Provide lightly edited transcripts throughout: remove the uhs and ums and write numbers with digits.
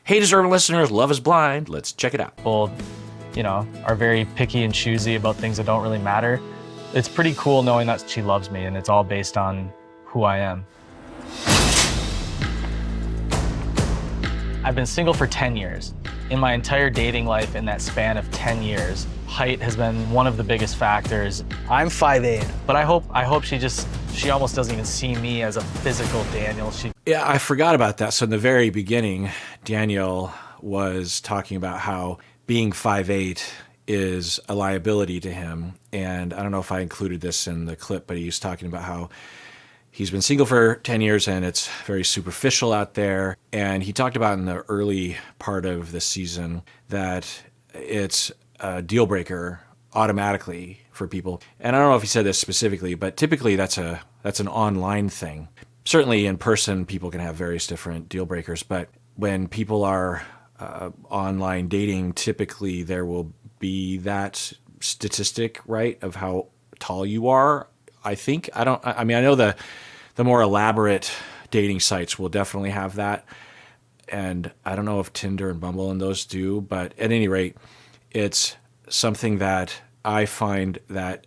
Hey, deserving listeners, Love is Blind. Let's check it out. People, are very picky and choosy about things that don't really matter. It's pretty cool knowing that she loves me, and it's all based on who I am. I've been single for 10 years. In my entire dating life, in that span of 10 years, height has been one of the biggest factors. I'm 5'8". But I hope she almost doesn't even see me as a physical Daniel. Yeah, I forgot about that. So in the very beginning, Daniel was talking about how being 5'8" is a liability to him. And I don't know if I included this in the clip, but he was talking about how he's been single for 10 years and it's very superficial out there. And he talked about in the early part of the season that it's a deal breaker automatically for people. And I don't know if he said this specifically, but typically that's an online thing. Certainly in person, people can have various different deal breakers, but when people are online dating, typically there will be that statistic, right, of how tall you are. I think. I know the more elaborate dating sites will definitely have that. And I don't know if Tinder and Bumble and those do, but at any rate, it's something that I find that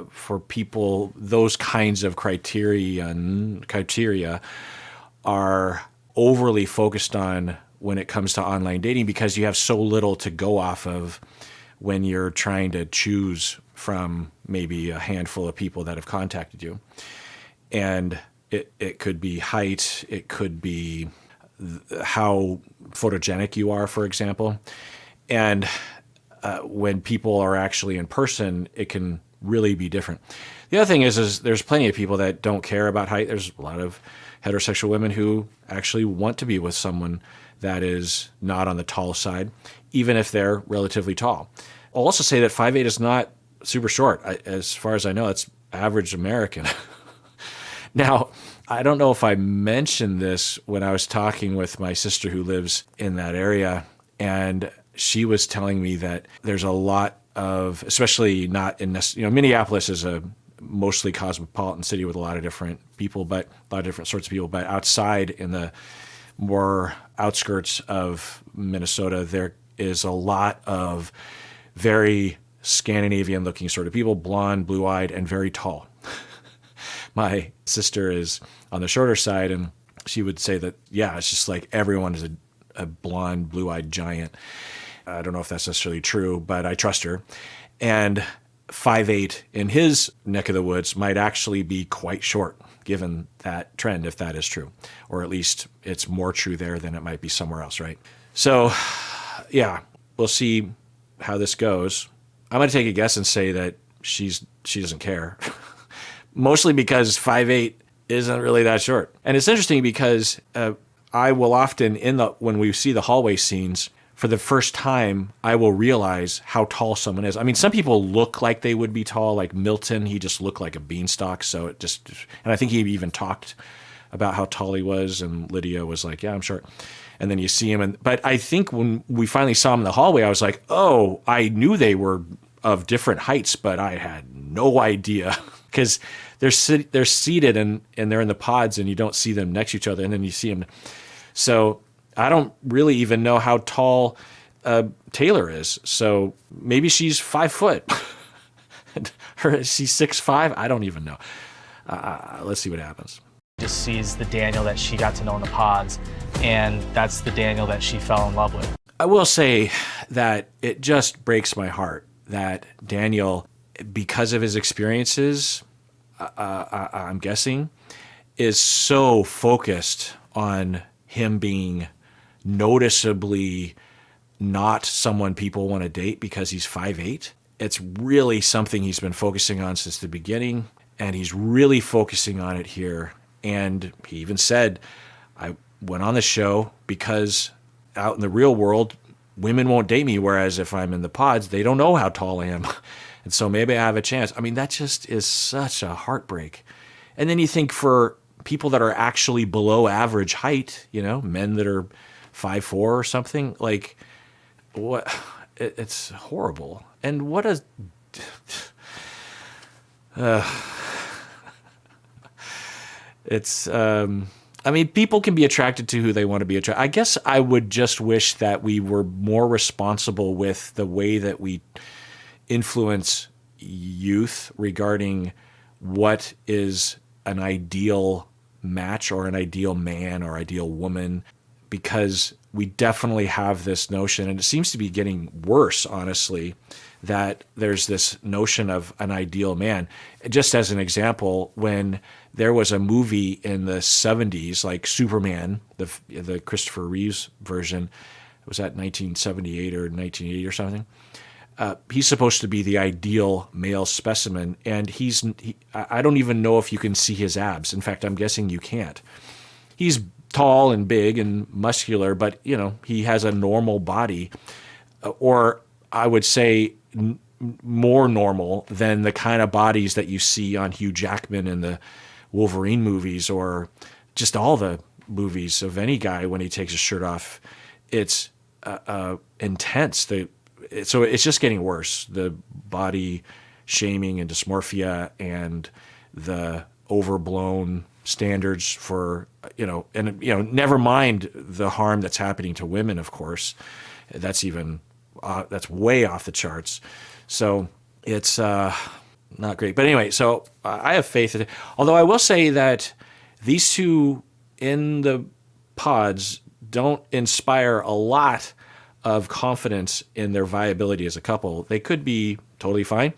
for people, those kinds of criteria are overly focused on when it comes to online dating because you have so little to go off of when you're trying to choose from maybe a handful of people that have contacted you. And it could be height, it could be how photogenic you are, for example. And when people are actually in person, it can really be different. The other thing is there's plenty of people that don't care about height. There's a lot of heterosexual women who actually want to be with someone that is not on the tall side, even if they're relatively tall. I'll also say that 5'8" is not super short. As far as I know, it's average American. Now, I don't know if I mentioned this when I was talking with my sister who lives in that area, and she was telling me that there's a lot of, especially not in this, Minneapolis is a mostly cosmopolitan city with a lot of different people, but a lot of different sorts of people. But outside in the more outskirts of Minnesota, there is a lot of very Scandinavian-looking sort of people, blonde, blue-eyed, and very tall. My sister is on the shorter side, and she would say that, yeah, it's just like everyone is a blonde, blue-eyed giant. I don't know if that's necessarily true, but I trust her. And 5'8" in his neck of the woods might actually be quite short, given that trend, if that is true. Or at least it's more true there than it might be somewhere else, right? So, yeah, we'll see how this goes. I'm going to take a guess and say that she doesn't care. Mostly because 5'8" isn't really that short. And it's interesting because I will often, when we see the hallway scenes, for the first time, I will realize how tall someone is. I mean, some people look like they would be tall, like Milton, he just looked like a beanstalk. And I think he even talked about how tall he was, and Lydia was like, yeah, I'm short. And then you see him, but I think when we finally saw him in the hallway, I was like, oh, I knew they were of different heights, but I had no idea because they're seated and they're in the pods and you don't see them next to each other, and then you see them. So I don't really even know how tall Taylor is. So maybe she's 5 foot. She's 6'5". I don't even know. Let's see what happens. Just sees the Daniel that she got to know in the pods, and that's the Daniel that she fell in love with. I will say that it just breaks my heart that Daniel, because of his experiences, I'm guessing, is so focused on him being noticeably not someone people want to date because he's 5'8". It's really something he's been focusing on since the beginning, and he's really focusing on it here. And he even said, I went on the show because out in the real world, women won't date me, whereas if I'm in the pods, they don't know how tall I am. And so maybe I have a chance. I mean, that just is such a heartbreak. And then you think for people that are actually below average height, men that are 5'4" or something, like, what? It's horrible. And what a... it's I mean, people can be attracted to who they want to be attracted. I guess I would just wish that we were more responsible with the way that we influence youth regarding what is an ideal match or an ideal man or ideal woman, because we definitely have this notion, and it seems to be getting worse, honestly, that there's this notion of an ideal man. Just as an example, when there was a movie in the 70s, like Superman, the Christopher Reeves version, was that 1978 or 1980 or something? He's supposed to be the ideal male specimen, and I don't even know if you can see his abs. In fact, I'm guessing you can't. He's tall and big and muscular, but he has a normal body, or I would say more normal than the kind of bodies that you see on Hugh Jackman in the Wolverine movies, or just all the movies of any guy when he takes his shirt off. It's intense. So it's just getting worse. The body shaming and dysmorphia and the overblown standards for, never mind the harm that's happening to women, of course. That's way off the charts. So it's not great. But anyway, so I have faith in it. Although I will say that these two in the pods don't inspire a lot of confidence in their viability as a couple. They could be totally fine.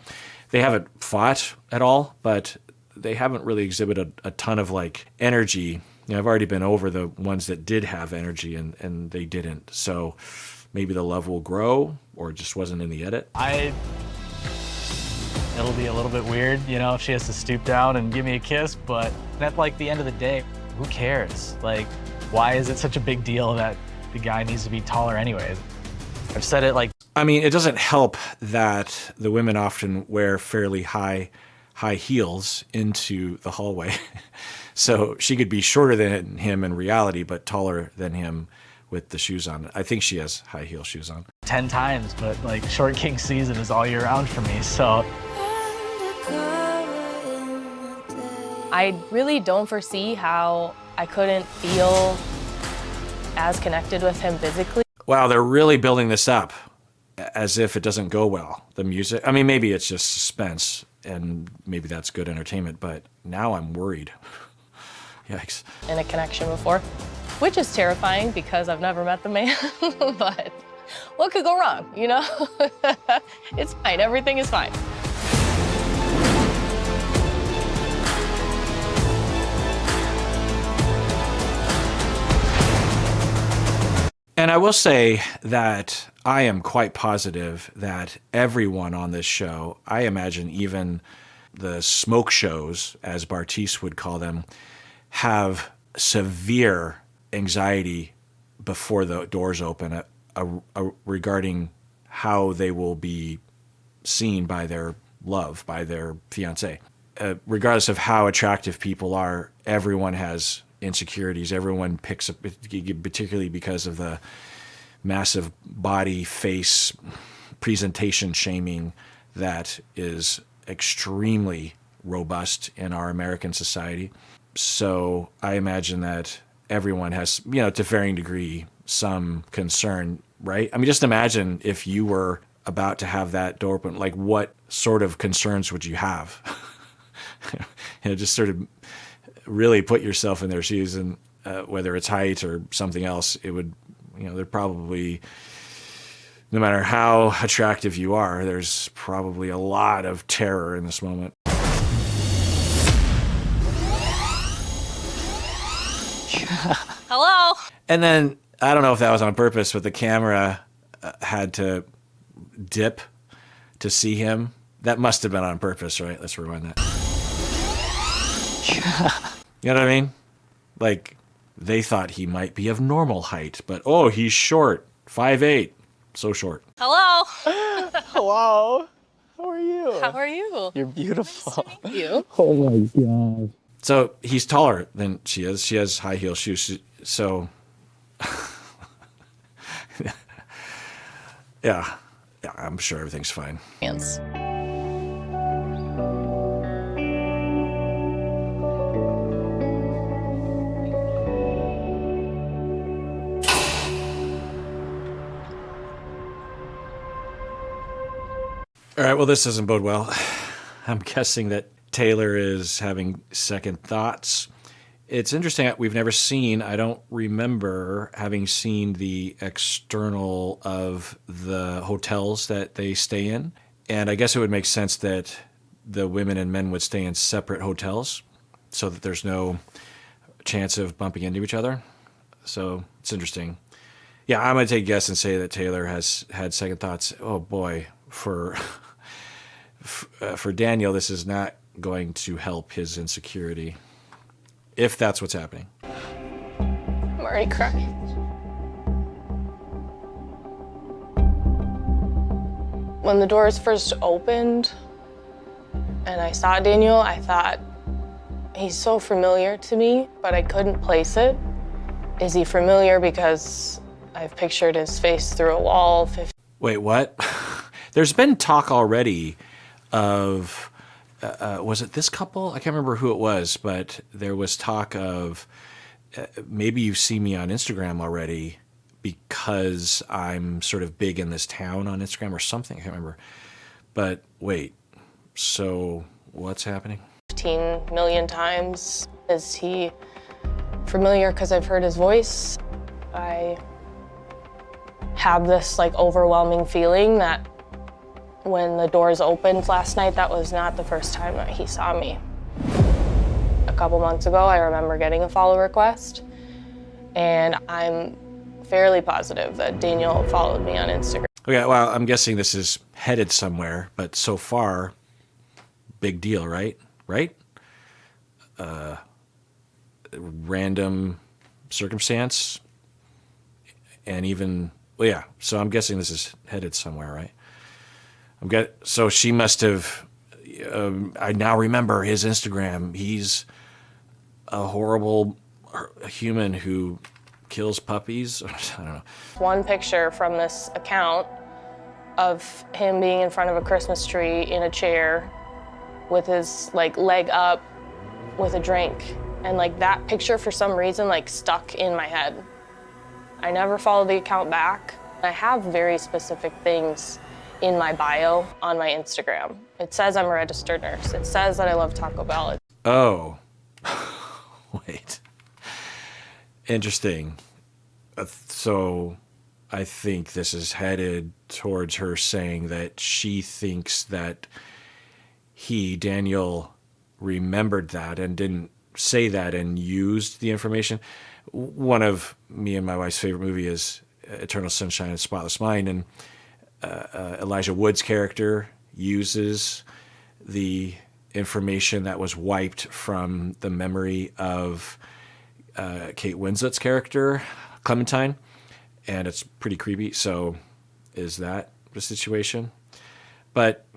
They haven't fought at all, but they haven't really exhibited a ton of energy. I've already been over the ones that did have energy and they didn't. So maybe the love will grow, or it just wasn't in the edit. It'll be a little bit weird, if she has to stoop down and give me a kiss, but at the end of the day, who cares? Why is it such a big deal that the guy needs to be taller anyways? I've said it it doesn't help that the women often wear fairly high heels into the hallway. So she could be shorter than him in reality, but taller than him with the shoes on. I think she has high heel shoes on. 10 times, but short king season is all year round for me, so. I really don't foresee how I couldn't feel as connected with him physically. Wow, they're really building this up as if it doesn't go well. The music, maybe it's just suspense and maybe that's good entertainment, but now I'm worried. Yikes. In a connection before, which is terrifying because I've never met the man, but what could go wrong, It's fine, everything is fine. And I will say that I am quite positive that everyone on this show, I imagine even the smoke shows, as Bartiz would call them, have severe anxiety before the doors open regarding how they will be seen by their love, by their fiancé. Regardless of how attractive people are, everyone has insecurities. Everyone picks up, particularly because of the massive body, face, presentation shaming that is extremely robust in our American society. So I imagine that everyone has, to varying degree, some concern, right? Just imagine if you were about to have that door open, what sort of concerns would you have? Just sort of really put yourself in their shoes, and whether it's height or something else, it would, they're probably, no matter how attractive you are, there's probably a lot of terror in this moment. Hello? And then, I don't know if that was on purpose, but the camera had to dip to see him. That must have been on purpose, right? Let's rewind that. You know what I mean? They thought he might be of normal height, but he's short, 5'8", so short. Hello? Hello. How are you? How are you? You're beautiful. Nice to meet you. Oh my God. So he's taller than she is. She has high heel shoes. So, yeah, I'm sure everything's fine. Hands. All right, well, this doesn't bode well. I'm guessing that Taylor is having second thoughts. It's interesting. We've never seen, I don't remember having seen the external of the hotels that they stay in. And I guess it would make sense that the women and men would stay in separate hotels so that there's no chance of bumping into each other. So it's interesting. Yeah, I'm going to take a guess and say that Taylor has had second thoughts. Oh boy, for Daniel, this is not going to help his insecurity, if that's what's happening. I'm already crying. When the doors first opened and I saw Daniel, I thought, he's so familiar to me, but I couldn't place it. Is he familiar because I've pictured his face through a wall? Wait, what? There's been talk already of, was it this couple? I can't remember who it was, but there was talk of maybe you've seen me on Instagram already because I'm sort of big in this town on Instagram or something. I can't remember. But wait, so what's happening? 15 million times. Is he familiar because I've heard his voice? I have this like overwhelming feeling that when the doors opened last night, that was not the first time that he saw me. A couple months ago, I remember getting a follow request, and I'm fairly positive that Daniel followed me on Instagram. Okay, well, I'm guessing this is headed somewhere, but so far, big deal, right? Right? Random circumstance, and even, well, yeah, so I'm guessing this is headed somewhere, right? So she must have, I now remember his Instagram. He's a horrible human who kills puppies. I don't know. One picture from this account of him being in front of a Christmas tree in a chair with his like leg up with a drink. And like that picture for some reason like stuck in my head. I never followed the account back. I have very specific things in my bio on my Instagram. It says I'm a registered nurse. It says that I love Taco Bell. Oh, wait. Interesting. So I think this is headed towards her saying that she thinks that Daniel, remembered that and didn't say that and used the information. One of me and my wife's favorite movie is Eternal Sunshine of the Spotless Mind, and Elijah Wood's character uses the information that was wiped from the memory of Kate Winslet's character, Clementine, and it's pretty creepy. So is that the situation? But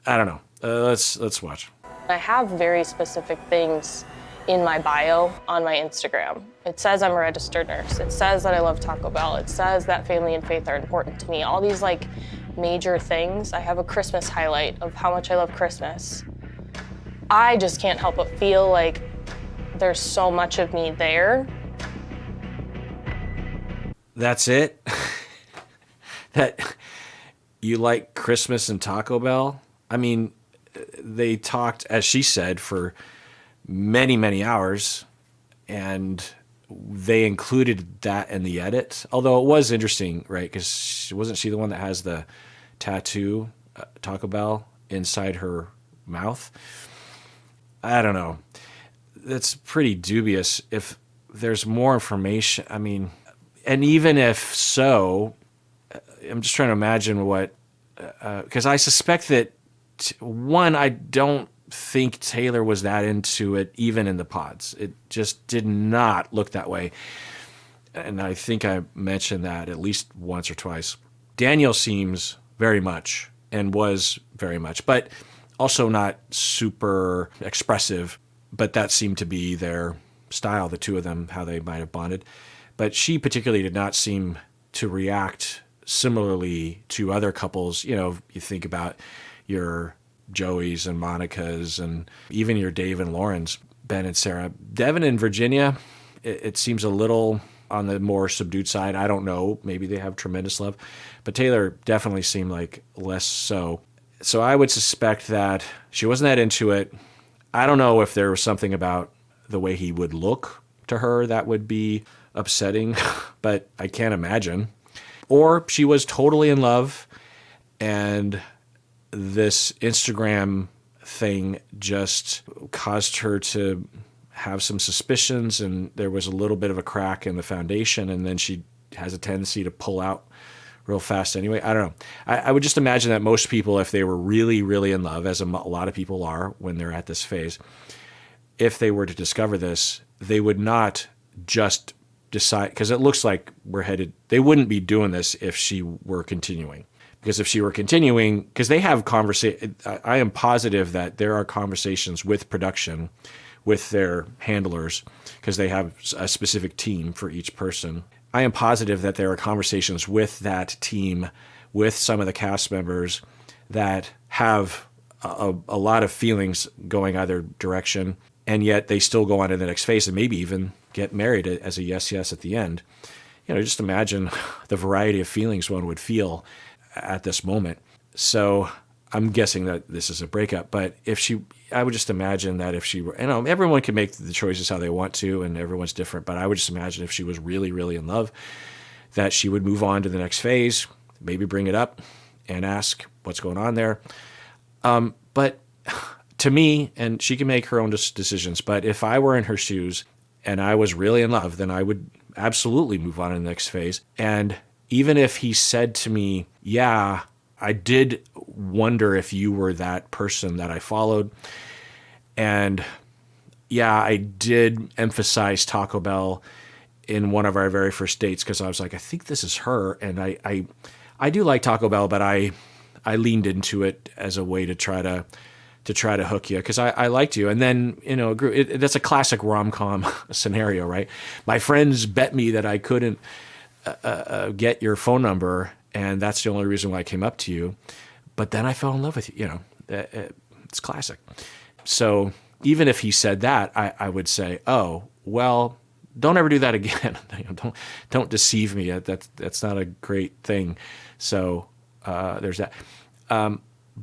I don't know. Let's watch. I have very specific things in my bio on my Instagram. It says I'm a registered nurse. It says that I love Taco Bell. It says that family and faith are important to me. All these like major things. I have a Christmas highlight of how much I love Christmas. I just can't help but feel like there's so much of me there. That's it? That you like Christmas and Taco Bell? I mean, they talked, as she said, for many, many hours, and they included that in the edit. Although it was interesting, right? Because wasn't she the one that has the tattoo, Taco Bell, inside her mouth? I don't know. That's pretty dubious. If there's more information, I mean, and even if so, I'm just trying to imagine what, because I suspect that, one, I don't think Taylor was that into it even in the pods. It just did not look that way. And I think I mentioned that at least once or twice. Daniel seems very much, and was very much, but also not super expressive. But that seemed to be their style, the two of them, how they might have bonded. But she particularly did not seem to react similarly to other couples. You know, you think about your Joeys and Monicas and even your Dave and Laurens, Ben and Sarah. Devin and Virginia, it seems a little on the more subdued side. I don't know. Maybe they have tremendous love. But Taylor definitely seemed like less so. So I would suspect that she wasn't that into it. I don't know if there was something about the way he would look to her that would be upsetting, but I can't imagine. Or she was totally in love, and this Instagram thing just caused her to have some suspicions, and there was a little bit of a crack in the foundation, and then she has a tendency to pull out real fast anyway. I don't know. I would just imagine that most people, if they were really, really in love, as a lot of people are when they're at this phase, if they were to discover this, they would not just decide, because it looks like we're headed, they wouldn't be doing this if she were continuing. Because if she were continuing, because they have conversation, I am positive that there are conversations with production, with their handlers, because they have a specific team for each person. I am positive that there are conversations with that team, with some of the cast members that have a lot of feelings going either direction, and yet they still go on to the next phase and maybe even get married as a yes at the end. You know, just imagine the variety of feelings one would feel at this moment. So I'm guessing that this is a breakup, but I would just imagine that if she were, everyone can make the choices how they want to, and everyone's different, but I would just imagine if she was really, really in love, that she would move on to the next phase, maybe bring it up and ask what's going on there. But to me, and she can make her own decisions, but if I were in her shoes and I was really in love, then I would absolutely move on to the next phase. And even if he said to me, yeah, I did wonder if you were that person that I followed. And yeah, I did emphasize Taco Bell in one of our very first dates because I was like, I think this is her. And I do like Taco Bell, but I leaned into it as a way to try to hook you because I liked you. And then, that's a classic rom-com scenario, right? My friends bet me that I couldn't get your phone number, and that's the only reason why I came up to you. But then I fell in love with you. It's classic. So even if he said that, I would say, oh, well, don't ever do that again. Don't deceive me. That's not a great thing. So there's that.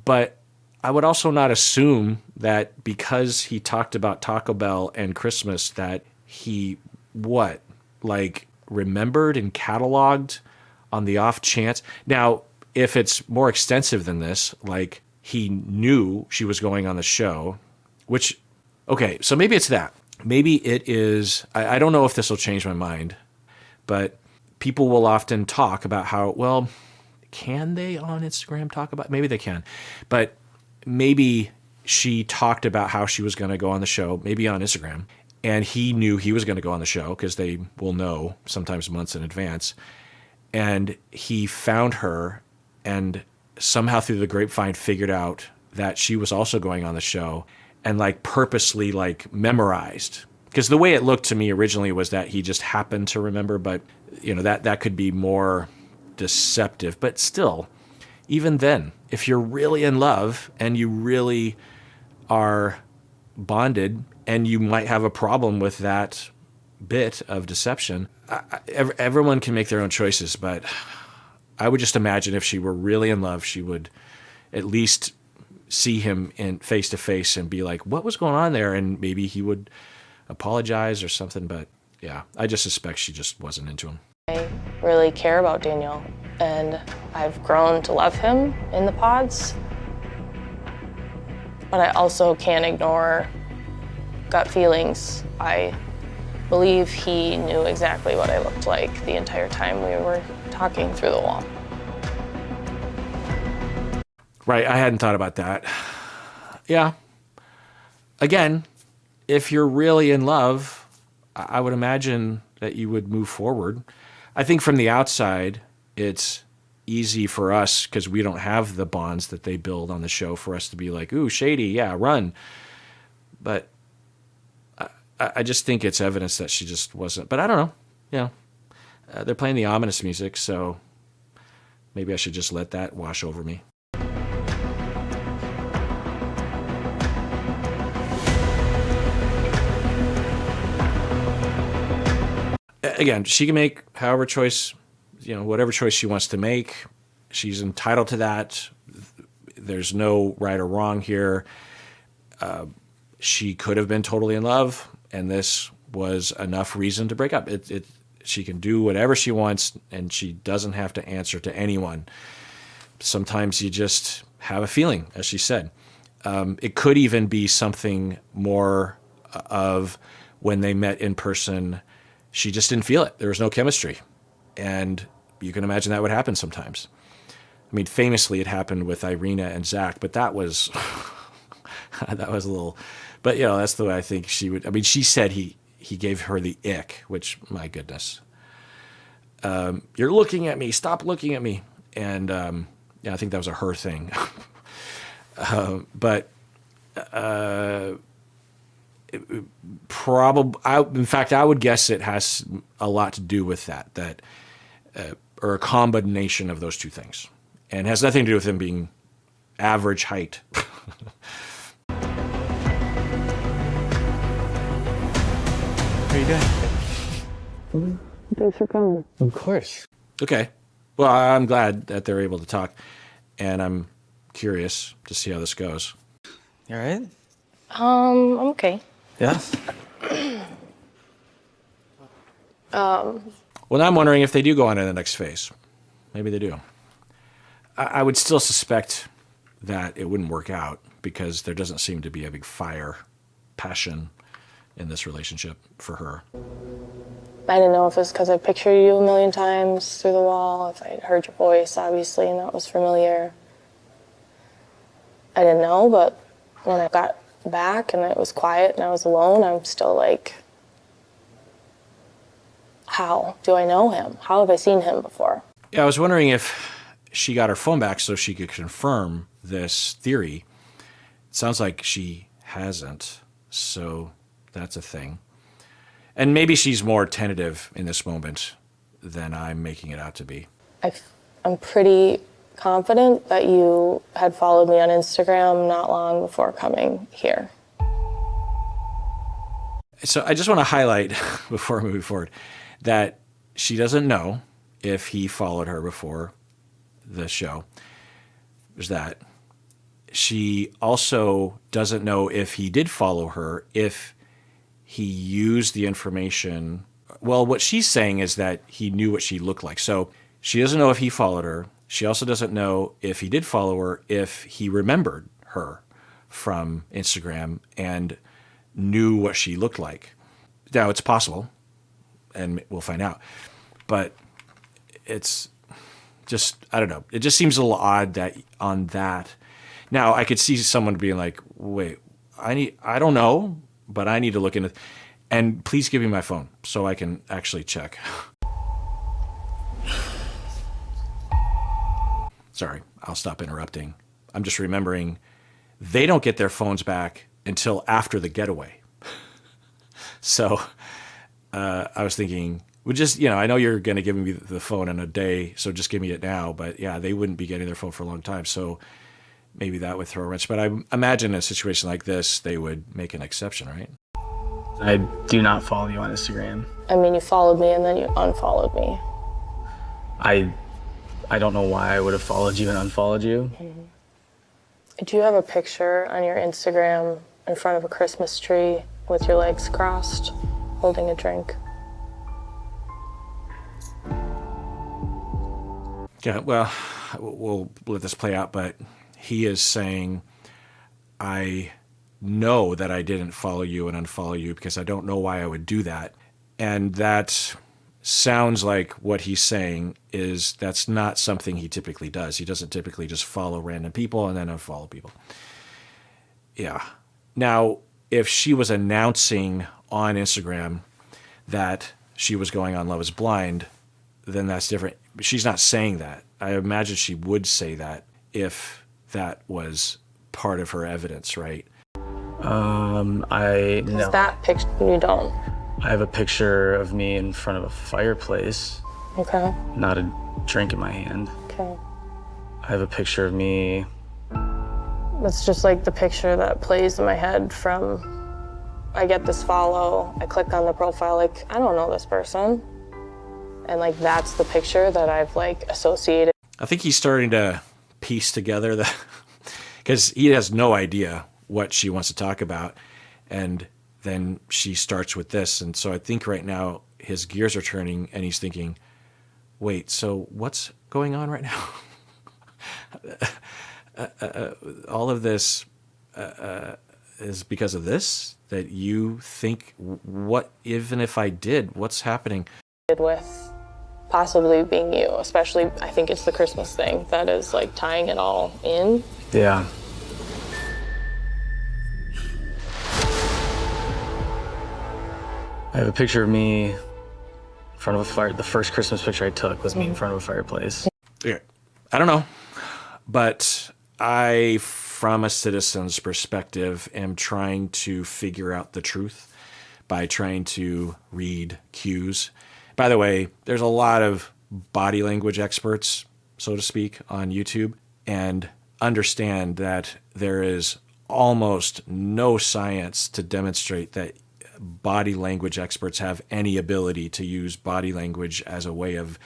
But I would also not assume that because he talked about Taco Bell and Christmas that he remembered and cataloged on the off chance. Now, if it's more extensive than this, like he knew she was going on the show, which, okay, so maybe it's that. Maybe it is, I don't know if this will change my mind, but people will often talk about how, well, can they on Instagram talk about, maybe they can, but maybe she talked about how she was going to go on the show, maybe on Instagram, and he knew he was going to go on the show because they will know sometimes months in advance. And he found her and somehow through the grapevine figured out that she was also going on the show and purposely memorized. Because the way it looked to me originally was that he just happened to remember, but that could be more deceptive. But still, even then, if you're really in love and you really are bonded and you might have a problem with that bit of deception, everyone can make their own choices, but I would just imagine if she were really in love, she would at least see him in face to face and be like, what was going on there? And maybe he would apologize or something. But yeah, I just suspect she just wasn't into him. I really care about Daniel, and I've grown to love him in the pods. But I also can't ignore gut feelings. I believe he knew exactly what I looked like the entire time we were talking through the wall. Right, I hadn't thought about that. Yeah. Again, if you're really in love, I would imagine that you would move forward. I think from the outside, it's easy for us because we don't have the bonds that they build on the show for us to be like, ooh, shady, yeah, run. But I just think it's evidence that she just wasn't. But I don't know. They're playing the ominous music, so maybe I should just let that wash over me. Again, she can make whatever choice she wants to make. She's entitled to that. there's no right or wrong here. She could have been totally in love, and this was enough reason to break up. She can do whatever she wants, and she doesn't have to answer to anyone. Sometimes you just have a feeling, as she said. It could even be something more of when they met in person, she just didn't feel it. There was no chemistry. And you can imagine that would happen sometimes. I mean, famously, it happened with Irina and Zach, but that was that was a little. But that's the way I think she would. I mean, she said he gave her the ick, which, my goodness, you're looking at me. Stop looking at me. And I think that was a her thing. But probably, in fact, I would guess it has a lot to do with that, or a combination of those two things, and has nothing to do with him being average height. How are you doing? Thanks for coming. Of course. Okay. Well, I'm glad that they're able to talk, and I'm curious to see how this goes. You all right? I'm okay. Yeah. Well, now I'm wondering if they do go on to the next phase. Maybe they do. I would still suspect that it wouldn't work out because there doesn't seem to be a big passion in this relationship for her. I didn't know if it's because I pictured you a million times through the wall, if I heard your voice, obviously, and that was familiar. I didn't know, but when I got back and it was quiet and I was alone, I'm still like, how do I know him? How have I seen him before? Yeah, I was wondering if she got her phone back so she could confirm this theory. It sounds like she hasn't, so that's a thing. And maybe she's more tentative in this moment than I'm making it out to be. I'm pretty confident that you had followed me on Instagram not long before coming here. So I just want to highlight, before moving forward, that she doesn't know if he followed her before the show. There's that. She also doesn't know if he did follow her, if he used the information. Well, what she's saying is that he knew what she looked like. So she doesn't know if he followed her. She also doesn't know if he did follow her, if he remembered her from Instagram and knew what she looked like. Now, it's possible, and we'll find out. But it's just, I don't know. It just seems a little odd that on that. Now, I could see someone being like, wait, I don't know, but I need to look into, and please give me my phone so I can actually check. Sorry, I'll stop interrupting. I'm just remembering they don't get their phones back until after the getaway. So I was thinking, I know you're going to give me the phone in a day, so just give me it now. But yeah, they wouldn't be getting their phone for a long time. So maybe that would throw a wrench. But I imagine in a situation like this, they would make an exception, right? I do not follow you on Instagram. I mean, you followed me and then you unfollowed me. I don't know why I would have followed you and unfollowed you. Mm-hmm. Do you have a picture on your Instagram in front of a Christmas tree with your legs crossed, holding a drink? Yeah, well, we'll let this play out, but he is saying, I know that I didn't follow you and unfollow you because I don't know why I would do that. And that sounds like what he's saying is that's not something he typically does. He doesn't typically just follow random people and then unfollow people. Yeah. Now, if she was announcing on Instagram that she was going on Love is Blind, then that's different. She's not saying that. I imagine she would say that if that was part of her evidence, right? No. That picture, you don't. I have a picture of me in front of a fireplace. Okay. Not a drink in my hand. Okay. I have a picture of me. It's just like the picture that plays in my head from, I get this follow, I click on the profile, like, I don't know this person. And like, that's the picture that I've like associated. I think he's starting to piece together because he has no idea what she wants to talk about. And then she starts with this. And so I think right now his gears are turning and he's thinking, wait, so what's going on right now? All of this is because of this, that you think, what, even if I did, what's happening? With possibly being you, especially I think it's the Christmas thing that is like tying it all in. Yeah. I have a picture of me in front of a fire. The first Christmas picture I took was me in front of a fireplace. Yeah. I don't know, but I, from a citizen's perspective, am trying to figure out the truth by trying to read cues. By the way, there's a lot of body language experts, so to speak, on YouTube, and understand that there is almost no science to demonstrate that body language experts have any ability to use body language as a way of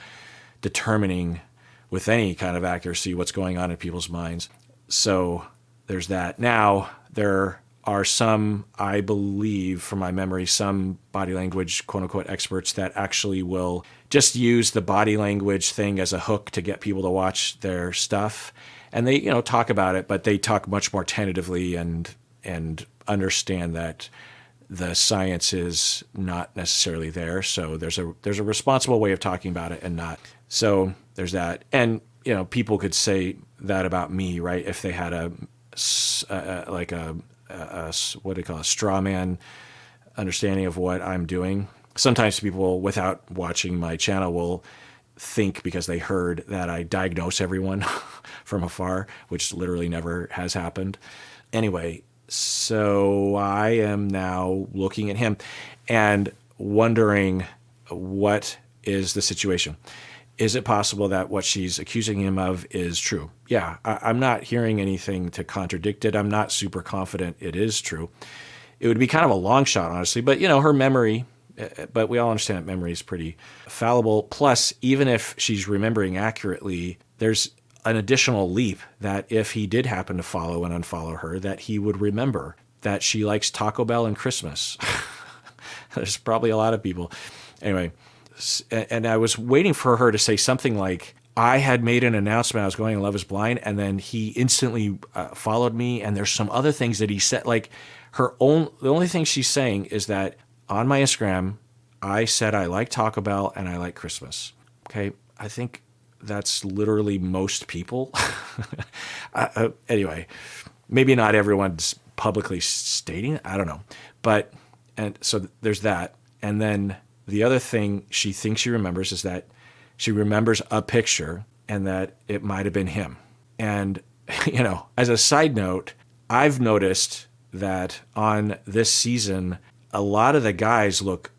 determining with any kind of accuracy what's going on in people's minds. So there's that. Now, there are some, I believe, from my memory, some body language, quote unquote, experts that actually will just use the body language thing as a hook to get people to watch their stuff. And they, talk about it, but they talk much more tentatively and understand that the science is not necessarily there. So there's a responsible way of talking about it and not. So there's that. And, people could say that about me, right? If they had a what do you call it, a straw man understanding of what I'm doing. Sometimes people, without watching my channel, will think because they heard that I diagnose everyone from afar, which literally never has happened. Anyway, so I am now looking at him and wondering, what is the situation? Is it possible that what she's accusing him of is true? Yeah, I'm not hearing anything to contradict it. I'm not super confident it is true. It would be kind of a long shot, honestly, but her memory, but we all understand that memory is pretty fallible. Plus, even if she's remembering accurately, there's an additional leap that if he did happen to follow and unfollow her, that he would remember that she likes Taco Bell and Christmas. There's probably a lot of people. Anyway, and I was waiting for her to say something like, I had made an announcement I was going to Love is Blind, and then he instantly followed me, and there's some other things that he said. Like, the only thing she's saying is that on my Instagram, I said I like Taco Bell and I like Christmas. Okay, I think that's literally most people. Anyway, maybe not everyone's publicly stating it. I don't know. But, and so there's that. And then the other thing she thinks she remembers is that she remembers a picture and that it might have been him. And, as a side note, I've noticed that on this season, a lot of the guys look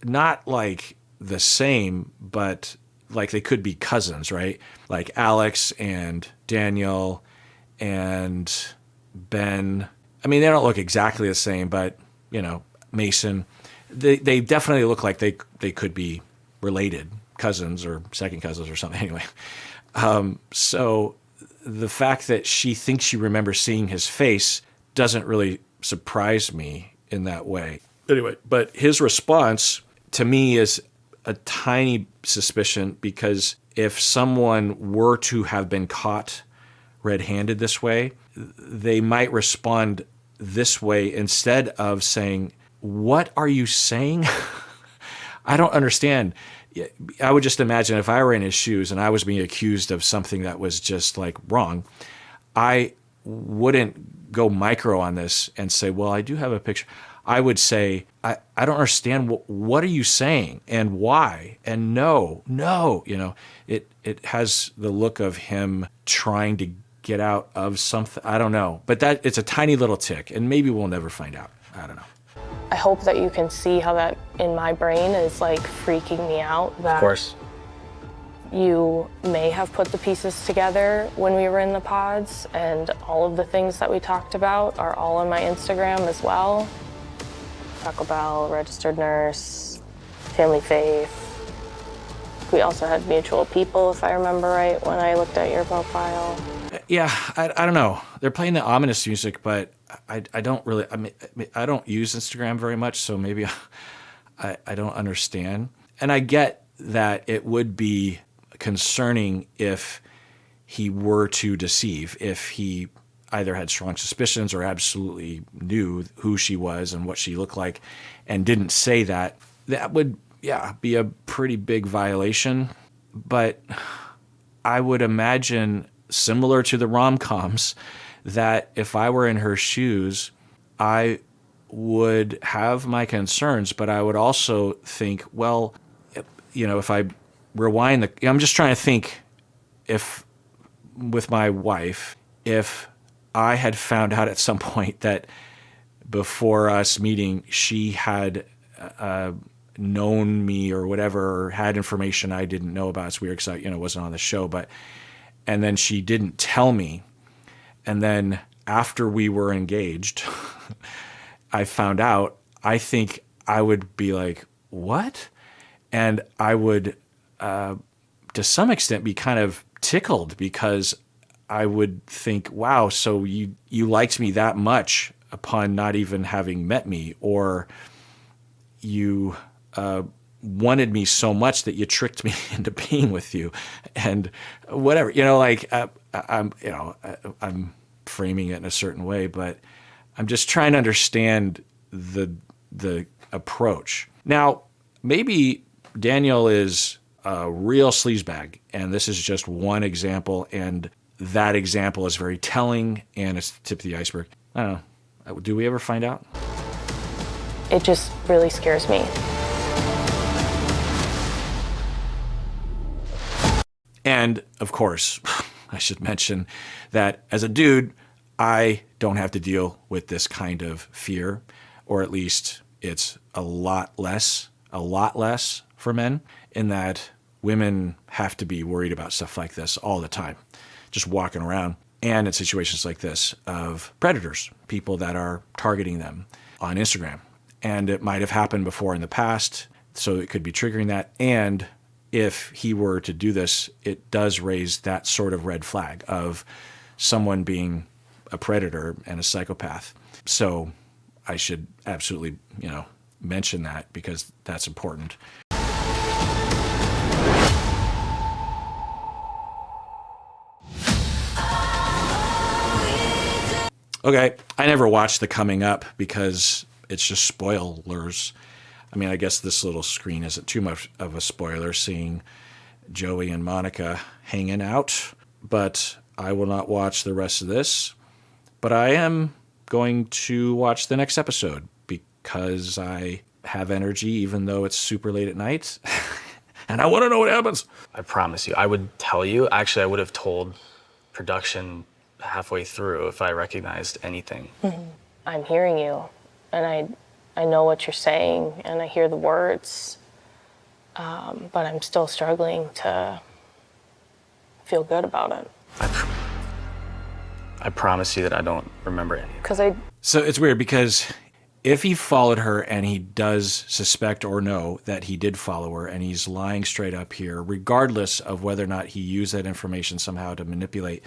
not like the same, but like they could be cousins, right? Like Alex and Daniel and Ben. I mean, they don't look exactly the same, but, Mason. They definitely look like they could be related cousins or second cousins or something. Anyway, so the fact that she thinks she remembers seeing his face doesn't really surprise me in that way. Anyway, but his response to me is a tiny suspicion, because if someone were to have been caught red-handed this way, they might respond this way instead of saying, "What are you saying?" I don't understand. I would just imagine if I were in his shoes and I was being accused of something that was just like wrong, I wouldn't go micro on this and say, well, I do have a picture. I would say, I don't understand. What are you saying and why? And no, it has the look of him trying to get out of something. I don't know. But it's a tiny little tick, and maybe we'll never find out. I don't know. I hope that you can see how that in my brain is like freaking me out. That Of course. You may have put the pieces together when we were in the pods, and all of the things that we talked about are all on my Instagram as well. Taco Bell, registered nurse, family faith. We also had mutual people, if I remember right, when I looked at your profile. Yeah, I don't know. They're playing the ominous music, but I don't really. I don't use Instagram very much, so maybe I don't understand. And I get that it would be concerning if he were to deceive, if he either had strong suspicions or absolutely knew who she was and what she looked like and didn't say that. That would, yeah, be a pretty big violation. But I would imagine, similar to the rom-coms, that if I were in her shoes, I would have my concerns, but I would also think, well, if I rewind I'm just trying to think, if with my wife, if I had found out at some point that before us meeting, she had known me or whatever, or had information I didn't know about. It's weird because I, wasn't on the show, and then she didn't tell me. And then after we were engaged, I found out, I think I would be like, what? And I would, to some extent, be kind of tickled, because I would think, wow, so you liked me that much upon not even having met me, or you wanted me so much that you tricked me into being with you, and whatever, I'm framing it in a certain way, but I'm just trying to understand the approach. Now, maybe Daniel is a real sleazebag, and this is just one example, and that example is very telling, and it's the tip of the iceberg. I don't know. Do we ever find out? It just really scares me. And, of course, I should mention that as a dude, I don't have to deal with this kind of fear, or at least it's a lot less for men, in that women have to be worried about stuff like this all the time, just walking around. And in situations like this of predators, people that are targeting them on Instagram. And it might have happened before in the past, so it could be triggering that. And if he were to do this, it does raise that sort of red flag of someone being a predator and a psychopath. So I should absolutely, mention that, because that's important. Okay, I never watched The Coming Up because it's just spoilers. I mean, I guess this little screen isn't too much of a spoiler, seeing Joey and Monica hanging out, but I will not watch the rest of this. But I am going to watch the next episode because I have energy, even though it's super late at night, and I want to know what happens. I promise you, I would tell you. Actually, I would have told production halfway through if I recognized anything. Mm-hmm. I'm hearing you, and I know what you're saying, and I hear the words, but I'm still struggling to feel good about it. I promise you that I don't remember any. So it's weird, because if he followed her and he does suspect or know that he did follow her, and he's lying straight up here, regardless of whether or not he used that information somehow to manipulate,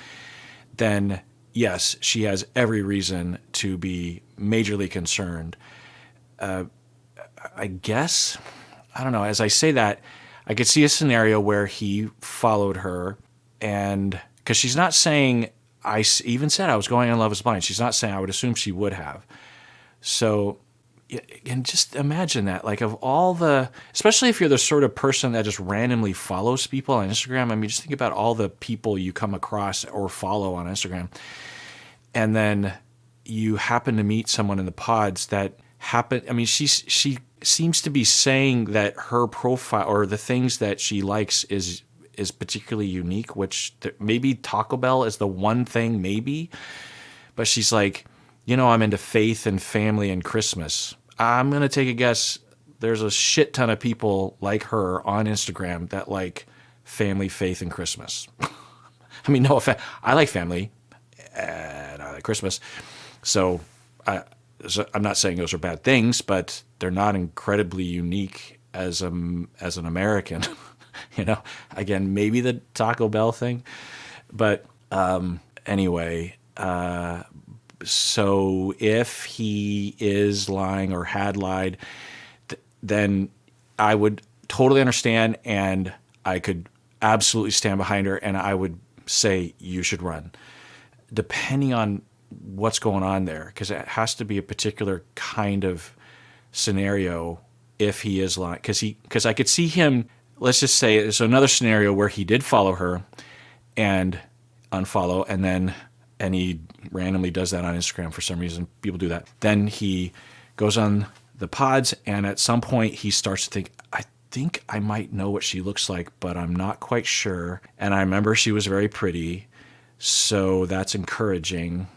then yes, she has every reason to be majorly concerned. I guess, I don't know, as I say that, I could see a scenario where he followed her, and because she's not saying, I even said I was going on Love is Blind. She's not saying, I would assume she would have. So, and just imagine that, like, of all especially if you're the sort of person that just randomly follows people on Instagram. I mean, just think about all the people you come across or follow on Instagram. And then you happen to meet someone in the pods that happen. I mean, she seems to be saying that her profile or the things that she likes is particularly unique, which maybe Taco Bell is the one thing, maybe. But she's like, I'm into faith and family and Christmas. I'm going to take a guess. There's a shit ton of people like her on Instagram that like family, faith, and Christmas. I mean, no offense. I like family and I like Christmas. So I'm not saying those are bad things, but they're not incredibly unique as an American. Again, maybe the Taco Bell thing, but anyway. So if he is lying or had lied, then I would totally understand, and I could absolutely stand behind her, and I would say you should run, depending on what's going on there, because it has to be a particular kind of scenario if he is lying. Because I could see him, let's just say there's another scenario where he did follow her and unfollow, and he randomly does that on Instagram for some reason. People do that. Then he goes on the pods, and at some point he starts to think, I think I might know what she looks like, but I'm not quite sure. And I remember she was very pretty, so that's encouraging.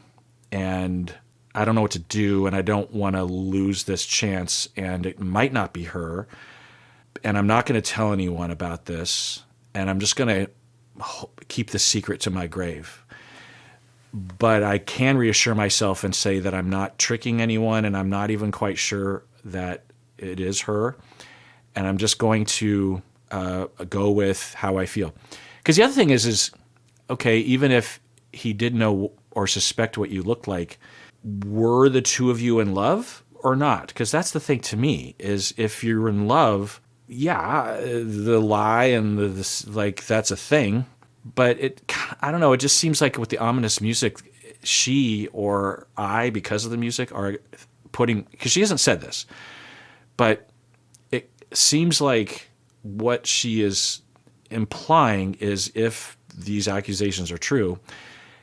And I don't know what to do, and I don't want to lose this chance, and it might not be her. And I'm not going to tell anyone about this, and I'm just going to keep the secret to my grave. But I can reassure myself and say that I'm not tricking anyone, and I'm not even quite sure that it is her. And I'm just going to go with how I feel. Because the other thing is, okay, even if he did know or suspect what you looked like, were the two of you in love or not? Because that's the thing to me, is if you're in love, yeah, the lie and that's a thing. But I don't know, it just seems like with the ominous music, she or I, because of the music, are putting, because she hasn't said this, but it seems like what she is implying is if these accusations are true,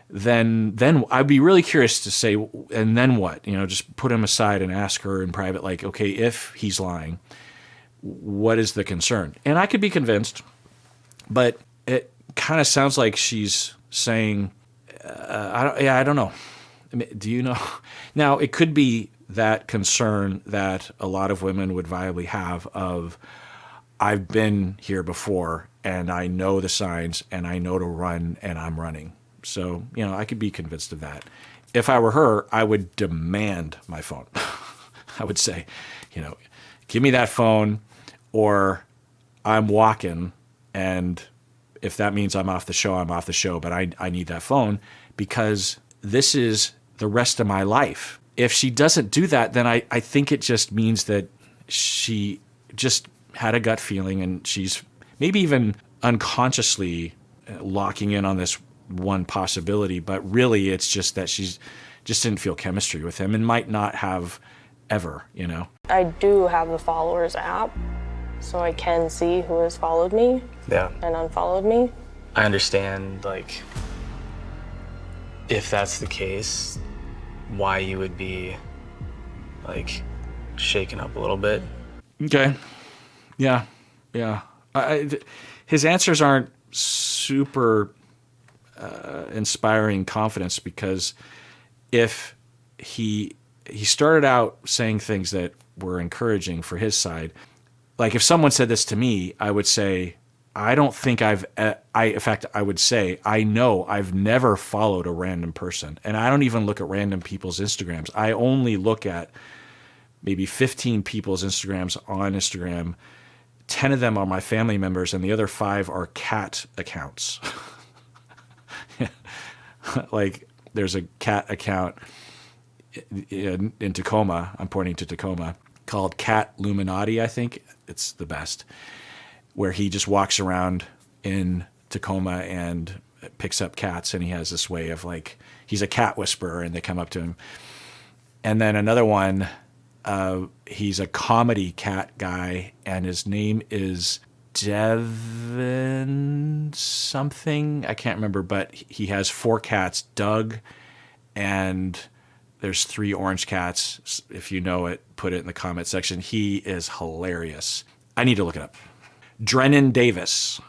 then I'd be really curious to say, and then what? Just put him aside and ask her in private, like, okay, if he's lying, what is the concern? And I could be convinced, but it kind of sounds like she's saying, I don't know. I mean, do you know? Now, it could be that concern that a lot of women would viably have of, I've been here before, and I know the signs, and I know to run, and I'm running. So, I could be convinced of that. If I were her, I would demand my phone. I would say, give me that phone, or I'm walking, and if that means I'm off the show, I'm off the show, but I need that phone because this is the rest of my life. If she doesn't do that, then I think it just means that she just had a gut feeling, and she's maybe even unconsciously locking in on this one possibility, but really it's just that she's just didn't feel chemistry with him and might not have ever, I do have the followers app, so I can see who has followed me and unfollowed me. I understand, if that's the case, why you would be, shaken up a little bit. Okay. Yeah. His answers aren't super inspiring confidence, because if he started out saying things that were encouraging for his side, like if someone said this to me, I would say, I don't think in fact, I would say, I know I've never followed a random person, and I don't even look at random people's Instagrams. I only look at maybe 15 people's Instagrams on Instagram. 10 of them are my family members, and the other 5 are cat accounts. Like there's a cat account in Tacoma, I'm pointing to Tacoma, called Cat Luminati, I think. It's the best, where he just walks around in Tacoma and picks up cats, and he has this way of he's a cat whisperer, and they come up to him. And then another one, he's a comedy cat guy, and his name is Devin something. I can't remember, but he has 4 cats, Doug, and there's 3 orange cats. If you know it, put it in the comment section. He is hilarious. I need to look it up. Drennan Davis.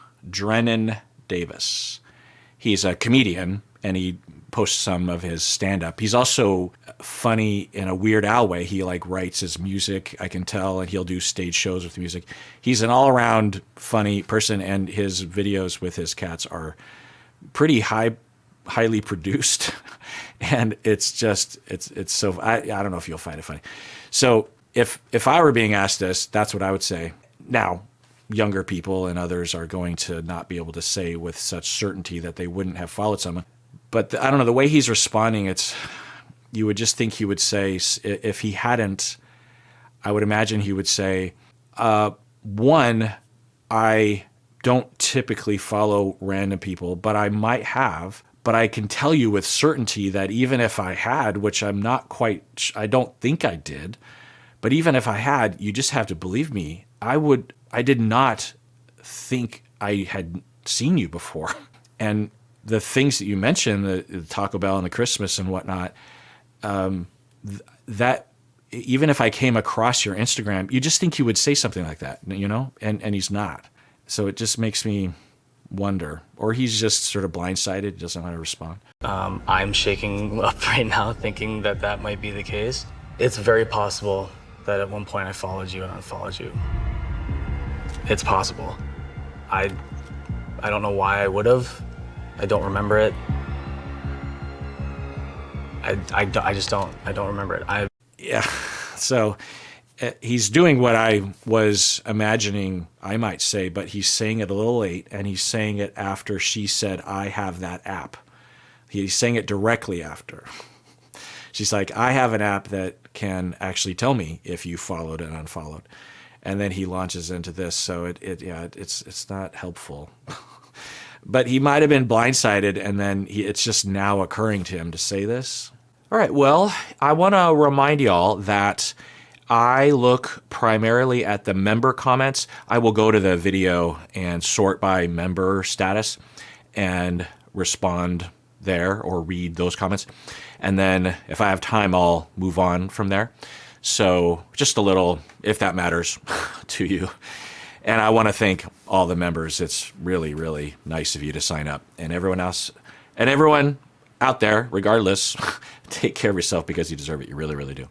He's a comedian, and he posts some of his stand-up. He's also funny in a Weird Al way. He writes his music, I can tell, and he'll do stage shows with music. He's an all-around funny person, and his videos with his cats are pretty highly produced. And it's just, it's so, I don't know if you'll find it funny. So if I were being asked this, that's what I would say. Now, younger people and others are going to not be able to say with such certainty that they wouldn't have followed someone. But I don't know, the way he's responding, you would just think he would say, if he hadn't, I would imagine he would say, one, I don't typically follow random people, but I might have. But I can tell you with certainty that even if I had, which I don't think I did, but even if I had, you just have to believe me. I did not think I had seen you before. And the things that you mentioned, the Taco Bell and the Christmas and whatnot, that even if I came across your Instagram, you just think he would say something like that, and he's not. So it just makes me wonder, or he's just sort of blindsided, doesn't want to respond. I'm shaking up right now thinking that might be the case. It's very possible that at one point I followed you and unfollowed you. It's possible. I don't know why I would have. I don't remember it. I don't remember it. Yeah. So he's doing what I was imagining I might say, but he's saying it a little late, and he's saying it after she said, I have that app. He's saying it directly after. She's like, I have an app that can actually tell me if you followed and unfollowed. And then he launches into this. So it's not helpful. But he might have been blindsided, and then it's just now occurring to him to say this. All right, well, I want to remind y'all that I look primarily at the member comments. I will go to the video and sort by member status and respond there or read those comments. And then if I have time, I'll move on from there. So just a little, if that matters to you. And I want to thank all the members. It's really, really nice of you to sign up. And everyone else, and everyone out there, regardless, take care of yourself because you deserve it. You really, really do.